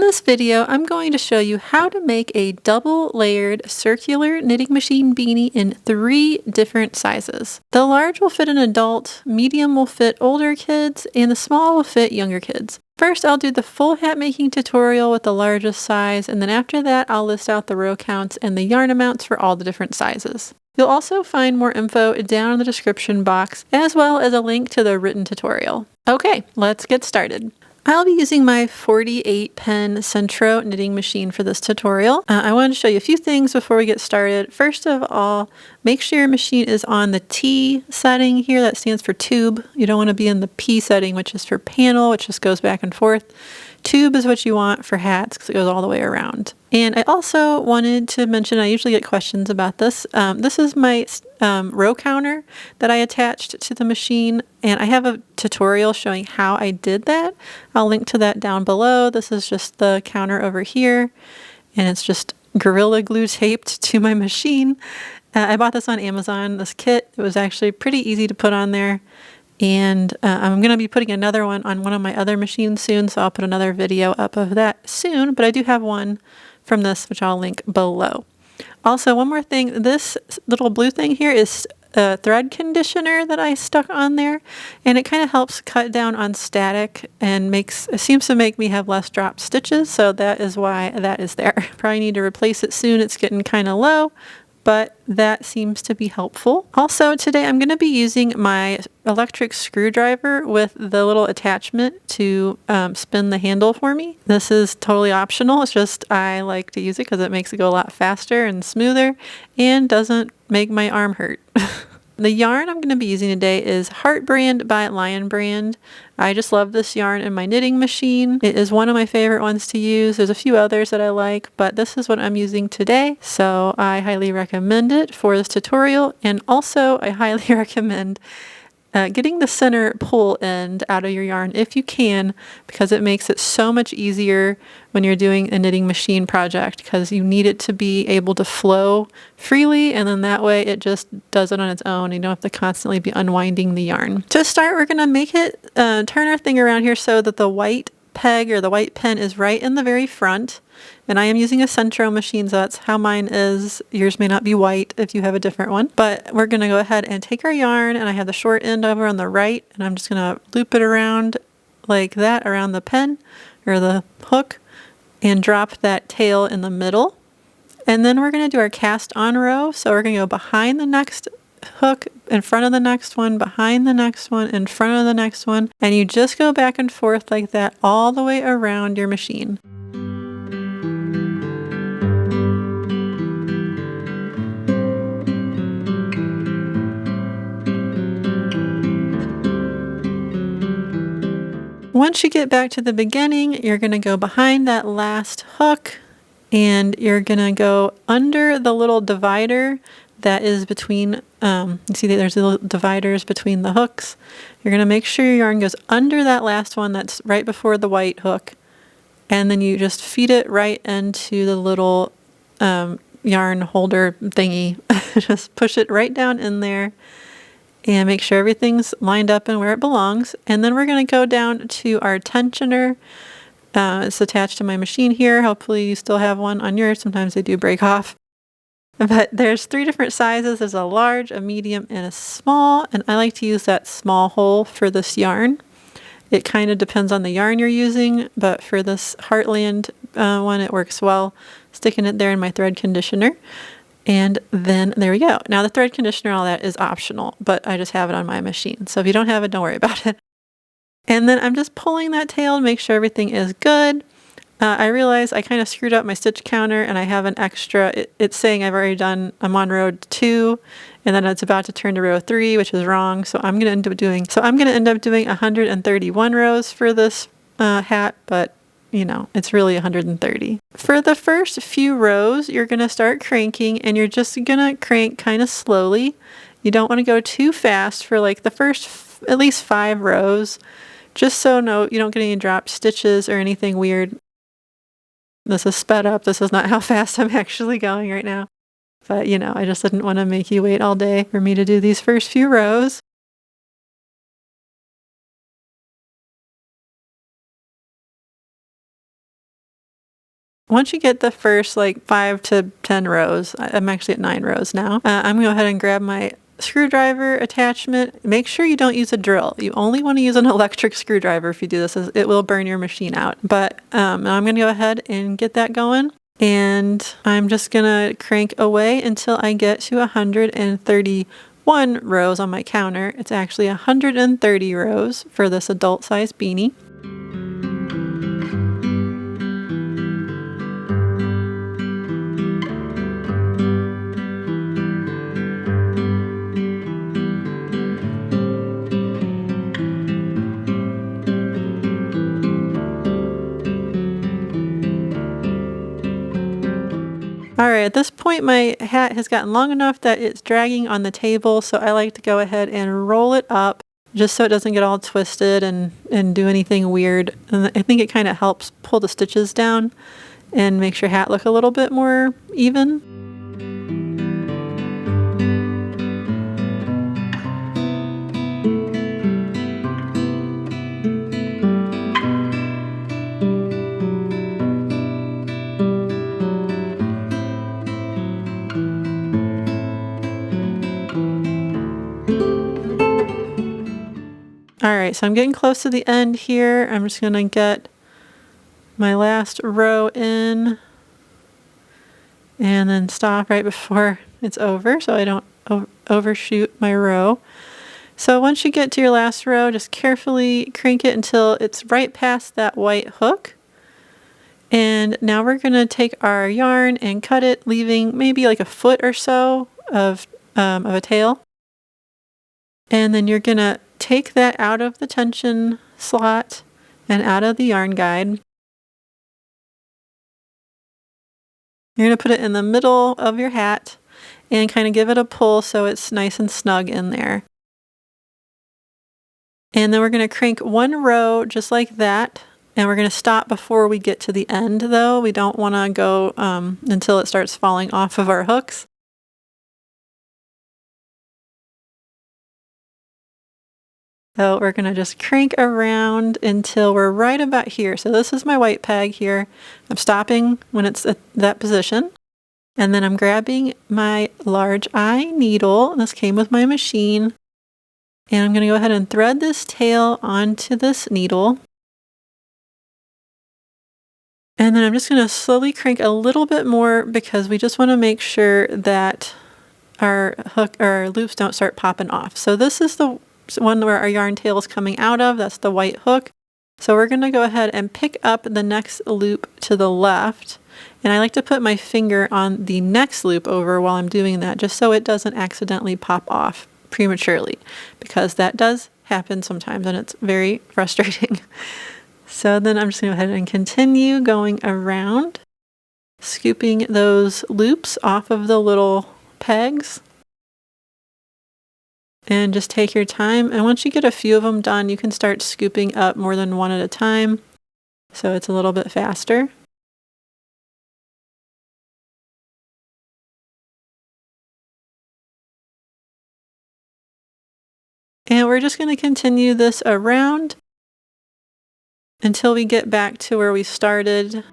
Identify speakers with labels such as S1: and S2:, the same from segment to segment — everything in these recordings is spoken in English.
S1: this video, I'm going to show you how to make a double-layered circular knitting machine beanie in 3 different sizes. The large will fit an adult, medium will fit older kids, and the small will fit younger kids. First, I'll do the full hat making tutorial with the largest size, and then after that, I'll list out the row counts and the yarn amounts for all the different sizes. You'll also find more info down in the description box, as well as a link to the written tutorial. Okay, let's get started. I'll be using my 48 pen Sentro knitting machine for this tutorial. I wanted to show you a few things before we get started. First of all, make sure your machine is on the T setting here. That stands for tube. You don't want to be in the P setting, which is for panel, which just goes back and forth. Tube is what you want for hats because it goes all the way around. And I also wanted to mention, I usually get questions about this. This is my row counter that I attached to the machine, and I have a tutorial showing how I did that. I'll link to that down below. This is just the counter over here, and it's just Gorilla Glue taped to my machine. I bought this on Amazon, this kit. It was actually pretty easy to put on there. And I'm going to be putting another one on one of my other machines soon, so I'll put another video up of that soon, but I do have one from this, which I'll link below. Also, one more thing, this little blue thing here is a thread conditioner that I stuck on there, and it kind of helps cut down on static and it seems to make me have less dropped stitches, so that is why that is there. Probably need to replace it soon, it's getting kind of low, but that seems to be helpful. Also, today I'm going to be using my electric screwdriver with the little attachment to spin the handle for me. This is totally optional. It's just I like to use it because it makes it go a lot faster and smoother and doesn't make my arm hurt. The yarn I'm going to be using today is Heart Brand by Lion Brand. I just love this yarn in my knitting machine. It is one of my favorite ones to use. There's a few others that I like, but this is what I'm using today. So I highly recommend it for this tutorial. And also I highly recommend getting the center pull end out of your yarn if you can, because it makes it so much easier when you're doing a knitting machine project, because you need it to be able to flow freely, and then that way it just does it on its own. You don't have to constantly be unwinding the yarn. To start, we're going to make it turn our thing around here so that the white peg or the white pin is right in the very front. And I am using a Sentro machine, so that's how mine is. Yours may not be white if you have a different one. But we're going to go ahead and take our yarn, and I have the short end over on the right, and I'm just going to loop it around like that around the pen or the hook and drop that tail in the middle. And then we're going to do our cast on row. So we're going to go behind the next hook, in front of the next one, behind the next one, in front of the next one, and you just go back and forth like that all the way around your machine. Once you get back to the beginning, you're going to go behind that last hook, and you're going to go under the little divider that is between, you see that there's little dividers between the hooks. You're going to make sure your yarn goes under that last one that's right before the white hook, and then you just feed it right into the little yarn holder thingy. Just push it right down in there and make sure everything's lined up and where it belongs. And then we're going to go down to our tensioner. It's attached to my machine here. Hopefully you still have one on yours. Sometimes they do break off. But there's 3 different sizes. There's a large, a medium, and a small. And I like to use that small hole for this yarn. It kind of depends on the yarn you're using, but for this Heartland one, it works well. Sticking it there in my thread conditioner. And then there we go. Now the thread conditioner and all that is optional, but I just have it on my machine. So if you don't have it, don't worry about it. And then I'm just pulling that tail to make sure everything is good. I realize I kind of screwed up my stitch counter and I have an extra, it's saying I'm on row 2, and then it's about to turn to row 3, which is wrong. So I'm going to end up doing 131 rows for this hat, but you know, it's really 130. For the first few rows, you're going to start cranking, and you're just going to crank kind of slowly. You don't want to go too fast for like the first at least 5 rows, just so you don't get any dropped stitches or anything weird. This is sped up. This is not how fast I'm actually going right now. But you know, I just didn't want to make you wait all day for me to do these first few rows. Once you get the first like 5 to 10 rows, I'm actually at 9 rows now, I'm going to go ahead and grab my screwdriver attachment. Make sure you don't use a drill. You only want to use an electric screwdriver if you do this. It will burn your machine out. But I'm going to go ahead and get that going. And I'm just going to crank away until I get to 131 rows on my counter. It's actually 130 rows for this adult size beanie. Alright, at this point my hat has gotten long enough that it's dragging on the table, so I like to go ahead and roll it up just so it doesn't get all twisted and do anything weird. And I think it kind of helps pull the stitches down and makes your hat look a little bit more even. Alright, so I'm getting close to the end here. I'm just going to get my last row in and then stop right before it's over so I don't overshoot my row. So once you get to your last row, just carefully crank it until it's right past that white hook. And now we're going to take our yarn and cut it, leaving maybe like a foot or so of a tail. And then you're going to take that out of the tension slot and out of the yarn guide. You're going to put it in the middle of your hat and kind of give it a pull so it's nice and snug in there. And then we're going to crank one row just like that. And we're going to stop before we get to the end though. We don't want to go until it starts falling off of our hooks. So we're going to just crank around until we're right about here. So this is my white peg here. I'm stopping when it's at that position. And then I'm grabbing my large eye needle. This came with my machine. And I'm going to go ahead and thread this tail onto this needle. And then I'm just going to slowly crank a little bit more because we just want to make sure that our loops don't start popping off. So this is the one where our yarn tail is coming out of. That's the white hook. So we're going to go ahead and pick up the next loop to the left. And I like to put my finger on the next loop over while I'm doing that, just so it doesn't accidentally pop off prematurely, because that does happen sometimes and it's very frustrating. So then I'm just going to go ahead and continue going around, scooping those loops off of the little pegs. And just take your time. And once you get a few of them done, you can start scooping up more than one at a time, so it's a little bit faster. And we're just going to continue this around until we get back to where we started.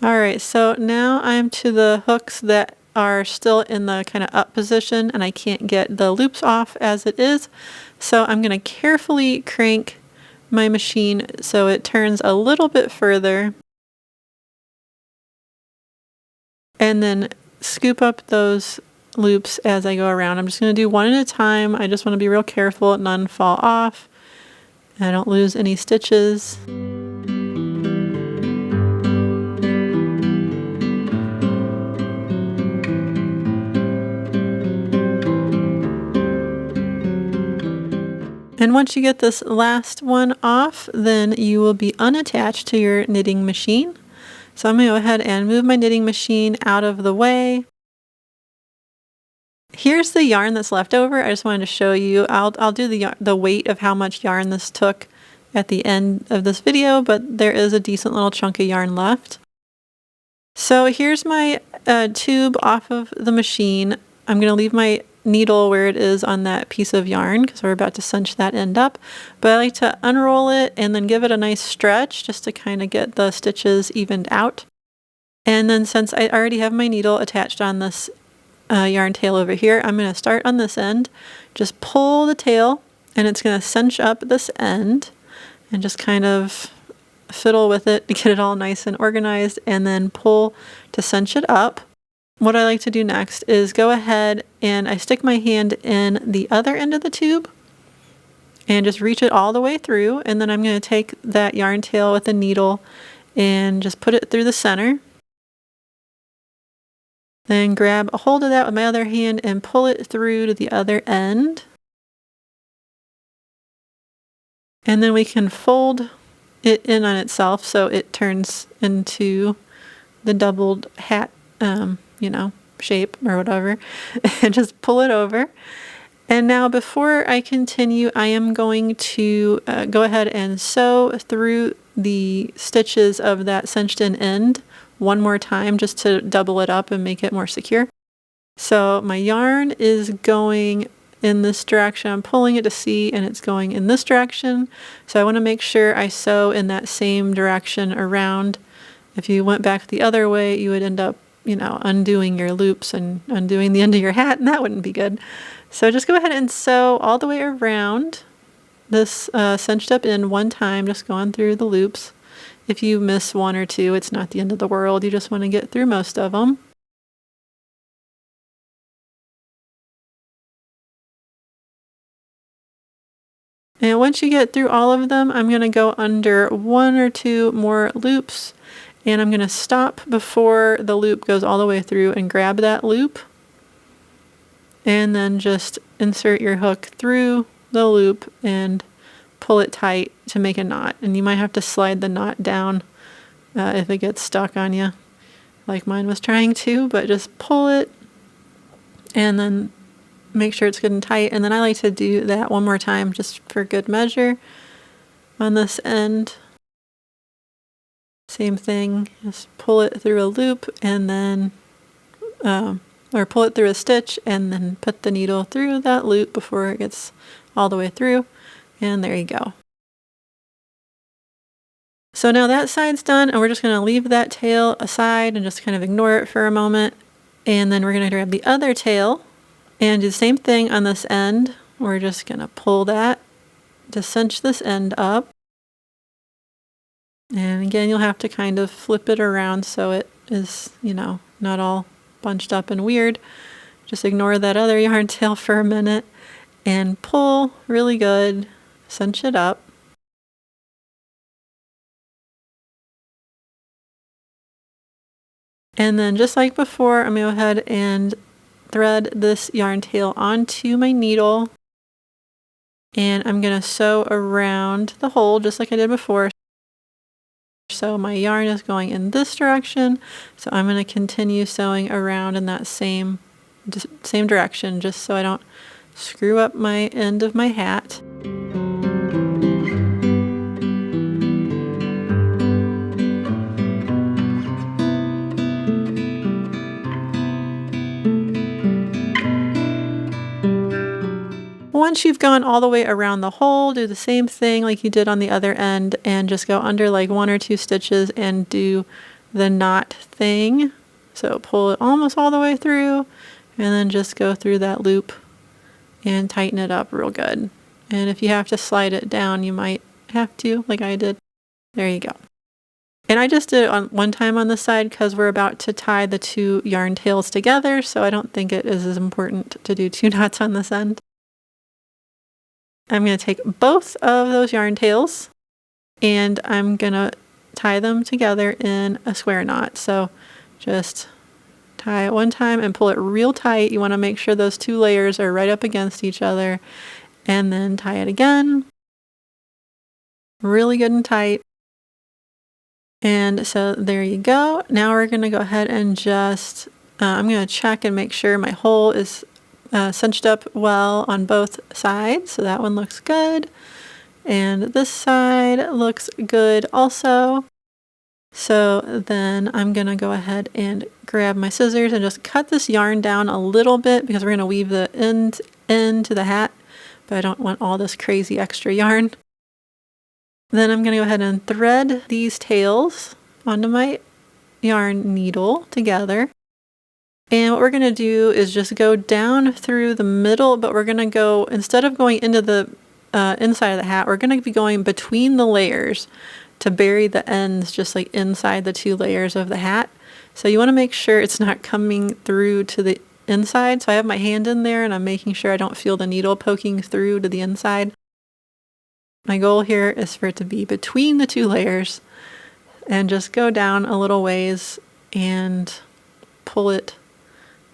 S1: Alright, so now I'm to the hooks that are still in the kind of up position and I can't get the loops off as it is. So I'm going to carefully crank my machine so it turns a little bit further. And then scoop up those loops as I go around. I'm just going to do one at a time. I just want to be real careful none fall off and I don't lose any stitches. And once you get this last one off, then you will be unattached to your knitting machine. So I'm going to go ahead and move my knitting machine out of the way. Here's the yarn that's left over. I just wanted to show you. I'll do the weight of how much yarn this took at the end of this video, but there is a decent little chunk of yarn left. So here's my tube off of the machine. I'm going to leave my needle where it is on that piece of yarn because we're about to cinch that end up. But I like to unroll it and then give it a nice stretch just to kind of get the stitches evened out. And then since I already have my needle attached on this yarn tail over here, I'm going to start on this end, just pull the tail, and it's going to cinch up this end and just kind of fiddle with it to get it all nice and organized, and then pull to cinch it up. What I like to do next is go ahead and I stick my hand in the other end of the tube and just reach it all the way through, and then I'm going to take that yarn tail with a needle and just put it through the center. Then grab a hold of that with my other hand and pull it through to the other end. And then we can fold it in on itself so it turns into the doubled hat, shape or whatever, and just pull it over. And now before I continue, I am going to go ahead and sew through the stitches of that cinched in end one more time just to double it up and make it more secure. So my yarn is going in this direction. I'm pulling it to see, and it's going in this direction. So I want to make sure I sew in that same direction around. If you went back the other way, you would end up, undoing your loops and undoing the end of your hat, and that wouldn't be good. So just go ahead and sew all the way around this cinched up end one time, just going through the loops. If you miss one or two, it's not the end of the world. You just want to get through most of them. And once you get through all of them, I'm going to go under one or two more loops, and I'm going to stop before the loop goes all the way through and grab that loop, and then just insert your hook through the loop and pull it tight to make a knot. And you might have to slide the knot down if it gets stuck on you, like mine was trying to, but just pull it and then make sure it's good and tight. And then I like to do that one more time just for good measure on this end. Same thing, just pull it through a loop and then or pull it through a stitch and then put the needle through that loop before it gets all the way through, and there you go. So now that side's done, and we're just going to leave that tail aside and just kind of ignore it for a moment, and then we're going to grab the other tail and do the same thing on this end. We're just going to pull that to cinch this end up. And again, you'll have to kind of flip it around so it is, not all bunched up and weird. Just ignore that other yarn tail for a minute and pull really good, cinch it up. And then just like before, I'm going to go ahead and thread this yarn tail onto my needle, and I'm going to sew around the hole just like I did before. So my yarn is going in this direction, so I'm going to continue sewing around in that same direction just so I don't screw up my end of my hat. Once you've gone all the way around the hole, do the same thing like you did on the other end and just go under like one or two stitches and do the knot thing. So pull it almost all the way through and then just go through that loop and tighten it up real good. And if you have to slide it down, you might have to, like I did. There you go. And I just did it on one time on this side because we're about to tie the two yarn tails together, so I don't think it is as important to do two knots on this end. I'm going to take both of those yarn tails and I'm going to tie them together in a square knot. So just tie it one time and pull it real tight. You want to make sure those two layers are right up against each other, and then tie it again. Really good and tight. And so there you go. Now we're going to go ahead and just, I'm going to check and make sure my hole is cinched up well on both sides. So that one looks good. And this side looks good also. So then I'm gonna go ahead and grab my scissors and just cut this yarn down a little bit because we're gonna weave the end into the hat, but I don't want all this crazy extra yarn. Then I'm gonna go ahead and thread these tails onto my yarn needle together. And what we're gonna do is just go down through the middle, but we're gonna go, instead of going into the inside of the hat, we're gonna be going between the layers to bury the ends just like inside the two layers of the hat. So you want to make sure it's not coming through to the inside. So I have my hand in there and I'm making sure I don't feel the needle poking through to the inside. My goal here is for it to be between the two layers and just go down a little ways and pull it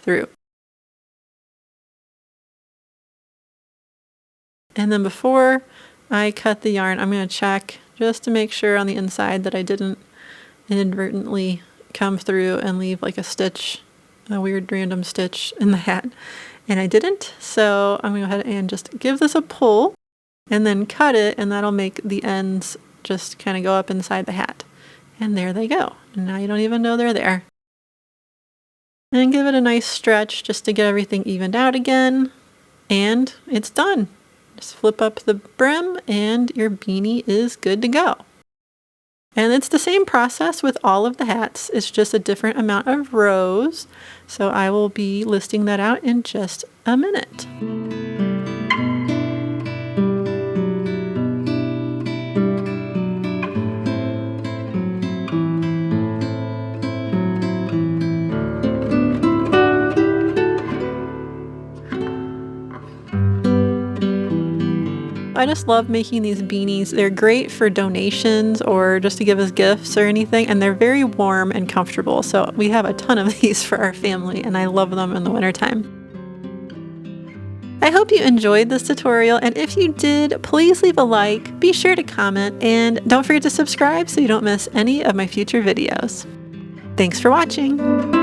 S1: through. And then before I cut the yarn, I'm going to check just to make sure on the inside that I didn't inadvertently come through and leave like a stitch, a weird random stitch in the hat. And I didn't, so I'm gonna go ahead and just give this a pull and then cut it, and that'll make the ends just kind of go up inside the hat. And there they go. And now you don't even know they're there. And give it a nice stretch just to get everything evened out again. And it's done. Just flip up the brim and your beanie is good to go. And it's the same process with all of the hats. It's just a different amount of rows. So I will be listing that out in just a minute. I just love making these beanies. They're great for donations or just to give as gifts or anything, and they're very warm and comfortable. So we have a ton of these for our family, and I love them in the wintertime. I hope you enjoyed this tutorial, and if you did, please leave a like, be sure to comment, and don't forget to subscribe so you don't miss any of my future videos. Thanks for watching!